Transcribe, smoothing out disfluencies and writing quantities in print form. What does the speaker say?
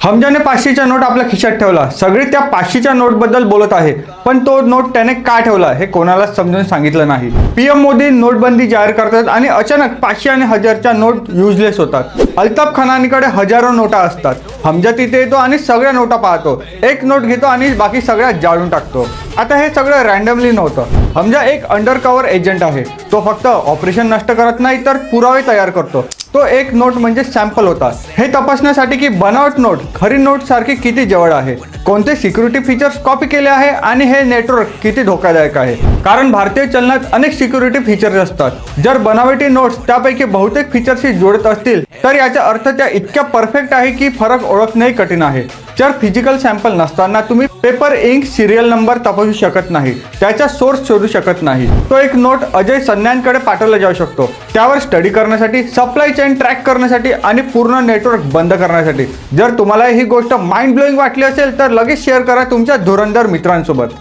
हमजाने 500च्या note आपल्या खिशात ठेवला. सगळे त्या 500च्या नोट बद्दल बोलत आहे, पण तो नोट त्याने का ठेवला हे कोणालाच समजून सांगितलं नाही. पीएम मोदी नोटबंदी जाहीर करतात आणि अचानक 500 आणि 1000च्या नोट युजलेस होतात. अल्ताफ खानानीकडे हजारो नोटा असतात. हमजा तिथे येतो आणि सगळ्या नोटा पाहतो, एक नोट घेतो आणि बाकी सगळ्या जाळून टाकतो. आता हे सगळं रँडमली नव्हतं. हमजा एक अंडरकव्हर एजंट आहे. तो फक्त ऑपरेशन नष्ट करत नाही तर पुरावे तयार करतो. तो एक नोट म्हणजे सॅम्पल होता, हे तपासण्यासाठी की बनावट नोट खरी नोट सारखी किती जवळ आहे, कोणते सिक्युरिटी फीचर्स कॉपी केले आहे आणि हे नेटवर्क किती धोकादायक आहे. कारण भारतीय चलनात अनेक सिक्युरिटी फीचर्स असतात. जर बनावटी नोट्स त्यापैकी बहुतेक फीचर्सशी जोडत असतील तर याचा अर्थ त्या इतक्या परफेक्ट आहे की फरक ओळखणेही कठीण आहे. जर फिजिकल सॅम्पल नसताना तुम्ही पेपर, इंक, सिरियल नंबर तपासू शकत नाही, त्याचा सोर्स शोधू शकत नाही. तो एक नोट अजय सन्यांकडे पाठवला जाऊ शकतो, त्यावर स्टडी करण्यासाठी, सप्लाय चेन ट्रॅक करण्यासाठी आणि पूर्ण नेटवर्क बंद करण्यासाठी. जर तुम्हाला ही गोष्ट माइंड ब्लोईंग वाटली असेल तर लगेच शेअर करा तुमच्या धुरंधर मित्रांसोबत.